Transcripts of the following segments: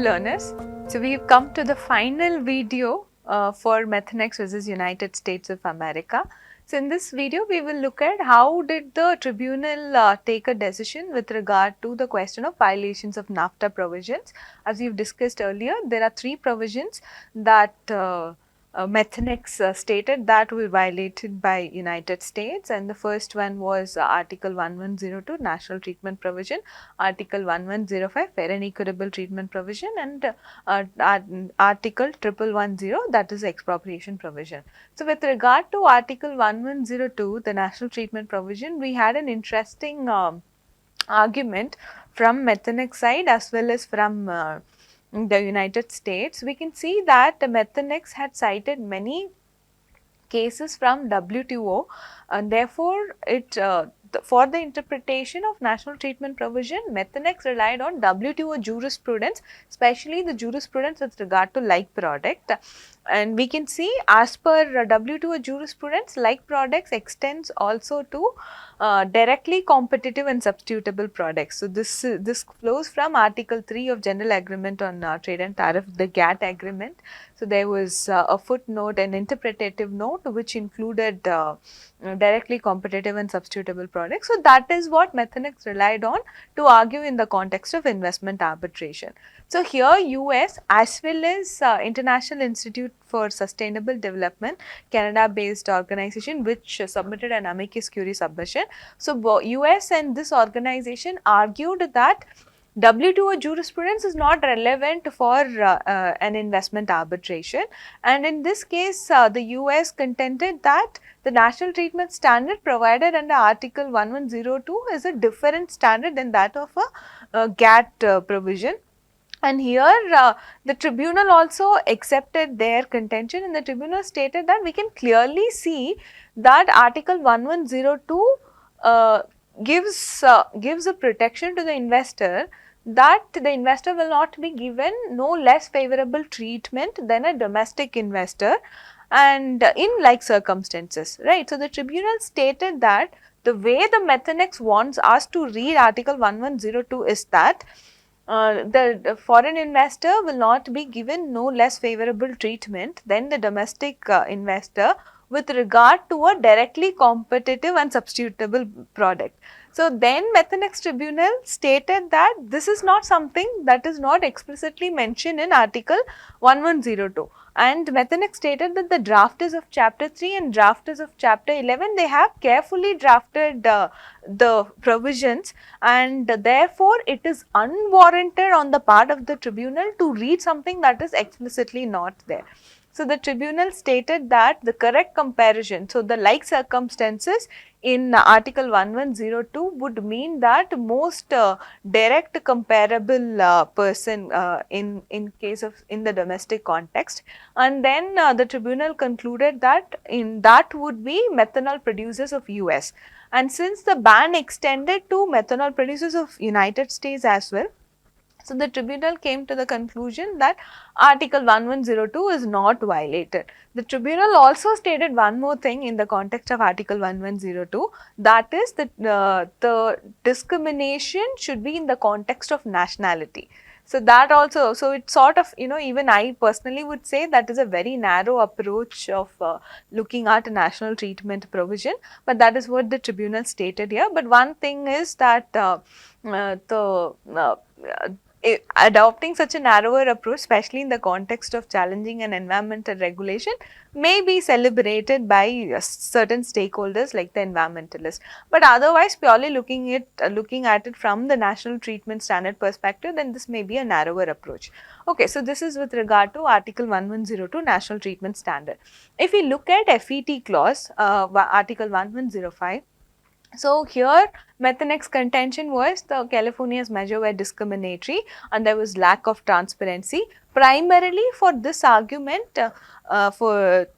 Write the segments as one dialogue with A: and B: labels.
A: learners. So we've come to the final video for Methanex versus United States of America. So in this video we will look at how did the tribunal take a decision with regard to the question of violations of NAFTA provisions. As we've discussed earlier, there are three provisions that Methanex stated that were violated by United States, and the first one was Article 1102 National Treatment Provision, Article 1105 Fair and Equitable Treatment Provision, and Article 1110, that is expropriation provision. So with regard to Article 1102, the National Treatment Provision, we had an interesting argument from Methanex side as well as from the United States. We can see that Methanex had cited many cases from WTO, and therefore it for the interpretation of national treatment provision, Methanex relied on WTO jurisprudence, especially the jurisprudence with regard to like product. And we can see, as per WTO jurisprudence, like products extends also to directly competitive and substitutable products. So this flows from Article 3 of General Agreement on Trade and Tariff, the GATT agreement. So there was a footnote, an interpretative note, which included directly competitive and substitutable products. So that is what Methanex relied on to argue in the context of investment arbitration. So here US as well as International Institute for Sustainable Development, Canada-based organization, which submitted an amicus curiae submission. So US and this organization argued that WTO jurisprudence is not relevant for an investment arbitration, and in this case the US contended that the national treatment standard provided under Article 1102 is a different standard than that of a GATT provision. And here the tribunal also accepted their contention, and the tribunal stated that we can clearly see that Article 1102 gives a protection to the investor, that the investor will not be given no less favorable treatment than a domestic investor, and in like circumstances, right. So the tribunal stated that the way the Methanex wants us to read Article 1102 is that the foreign investor will not be given no less favorable treatment than the domestic investor with regard to a directly competitive and substitutable product. So then Methanex tribunal stated that this is not something that is not explicitly mentioned in Article 1102, and Methanex stated that the drafters of chapter 3 and drafters of chapter 11, they have carefully drafted the provisions, and therefore it is unwarranted on the part of the tribunal to read something that is explicitly not there. So the tribunal stated that the correct comparison, so the like circumstances in Article 1102 would mean that most direct comparable person in case of in the domestic context, and then the tribunal concluded that in that would be methanol producers of US, and since the ban extended to methanol producers of United States as well, so the tribunal came to the conclusion that Article 1102 is not violated. The tribunal also stated one more thing in the context of Article 1102, that is that the discrimination should be in the context of nationality. So that also, so it sort of, even I personally would say that is a very narrow approach of looking at a national treatment provision, but that is what the tribunal stated here. But one thing is that adopting such a narrower approach, especially in the context of challenging an environmental regulation, may be celebrated by certain stakeholders like the environmentalists. But otherwise, purely looking at it from the national treatment standard perspective, then this may be a narrower approach. Okay, so this is with regard to Article 1102 National Treatment Standard. If we look at FET clause, Article 1105, so here Methanex contention was the California's measure were discriminatory and there was lack of transparency. Primarily for this argument, Methanex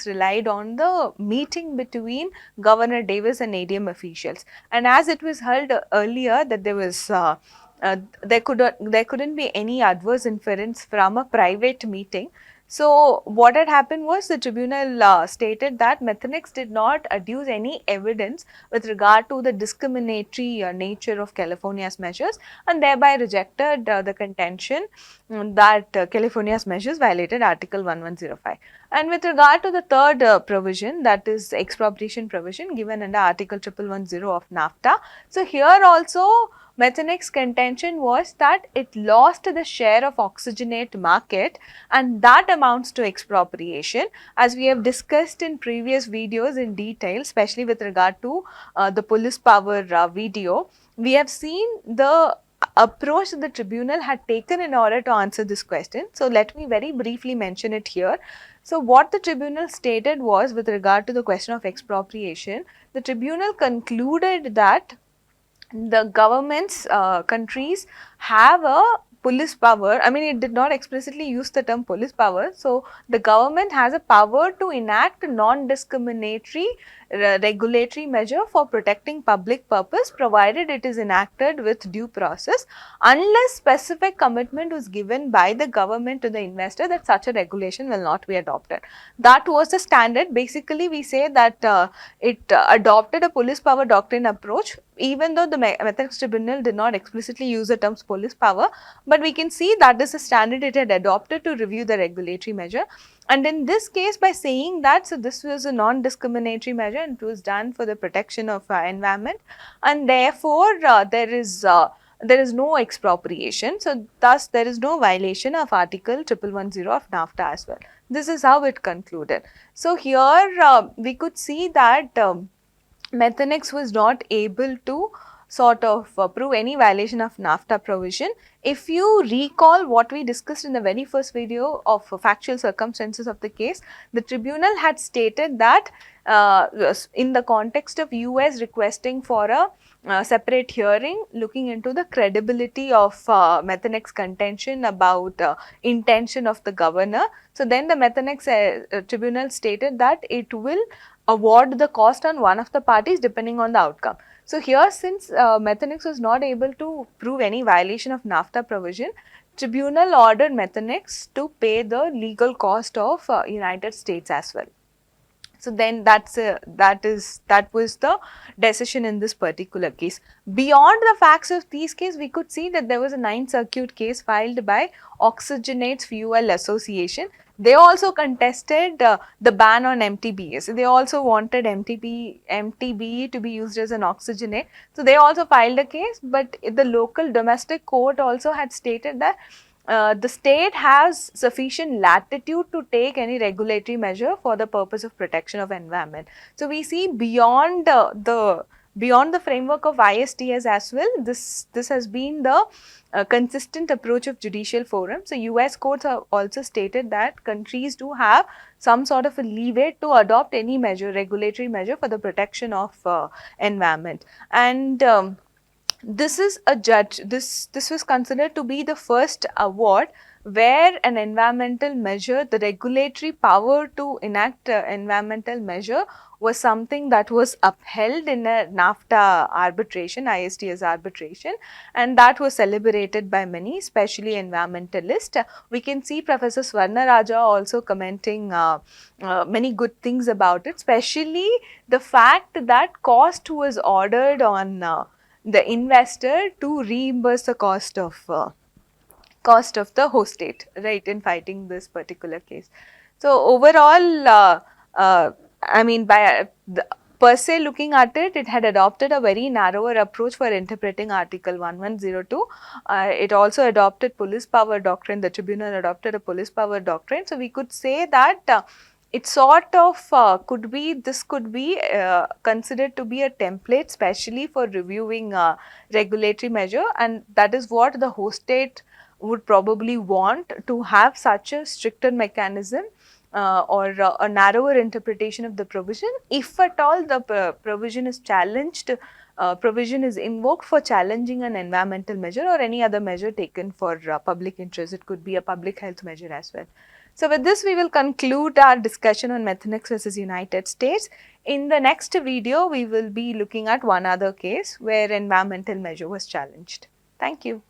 A: relied on the meeting between Governor Davis and ADM officials, and as it was held earlier that there was there couldn't be any adverse inference from a private meeting. So what had happened was the tribunal stated that Methanex did not adduce any evidence with regard to the discriminatory nature of California's measures, and thereby rejected the contention that California's measures violated Article 1105. And with regard to the third provision, that is expropriation provision given under Article 1110 of NAFTA. So here also Methanex's contention was that it lost the share of oxygenate market, and that amounts to expropriation, as we have discussed in previous videos in detail, especially with regard to the police power video. We have seen the approach the tribunal had taken in order to answer this question. So let me very briefly mention it here. So what the tribunal stated was, with regard to the question of expropriation, the tribunal concluded that the governments, countries have a police power. I mean, it did not explicitly use the term police power. So the government has a power to enact non-discriminatory regulatory measure for protecting public purpose, provided it is enacted with due process, unless specific commitment was given by the government to the investor that such a regulation will not be adopted. That was the standard. Basically, we say that it adopted a police power doctrine approach, even though the Methanex Tribunal did not explicitly use the terms police power, but we can see that is the standard it had adopted to review the regulatory measure. And in this case, by saying that, so this was a non-discriminatory measure and it was done for the protection of environment, and therefore there is no expropriation. So thus there is no violation of Article 1110 of NAFTA as well. This is how it concluded. So here we could see that Methanex was not able to sort of prove any violation of NAFTA provision. If you recall what we discussed in the very first video of factual circumstances of the case, the tribunal had stated that in the context of US requesting for a separate hearing looking into the credibility of Methanex contention about intention of the governor. So then the Methanex tribunal stated that it will award the cost on one of the parties depending on the outcome. So here, since Methanex was not able to prove any violation of NAFTA provision, tribunal ordered Methanex to pay the legal cost of United States as well. So then that was the decision in this particular case. Beyond the facts of these cases, we could see that there was a 9th Circuit case filed by Oxygenates Fuel Association. They also contested the ban on MTBE. They also wanted MTBE to be used as an oxygenate. So they also filed a case, but the local domestic court also had stated that the state has sufficient latitude to take any regulatory measure for the purpose of protection of environment. So we see beyond the framework of ISDS as well, this has been the consistent approach of judicial forum. So US courts have also stated that countries do have some sort of a leeway to adopt any measure, regulatory measure for the protection of environment. And this is a judge, this was considered to be the first award where an environmental measure, the regulatory power to enact environmental measure was something that was upheld in a NAFTA arbitration, ISDS arbitration, and that was celebrated by many, especially environmentalists. We can see Professor Swarna Raja also commenting many good things about it, especially the fact that cost was ordered on the investor to reimburse the cost of the host state, right, in fighting this particular case. So overall, I mean, by per se looking at it, it had adopted a very narrower approach for interpreting Article 1102. It also adopted police power doctrine. The tribunal adopted a police power doctrine. So we could say that it sort of could be considered to be a template, especially for reviewing regulatory measure, and that is what the host state would probably want, to have such a stricter mechanism or a narrower interpretation of the provision, if at all the provision is challenged, provision is invoked for challenging an environmental measure or any other measure taken for public interest. It could be a public health measure as well. So with this, we will conclude our discussion on Methanex versus United States. In the next video, we will be looking at one other case where environmental measure was challenged. Thank you.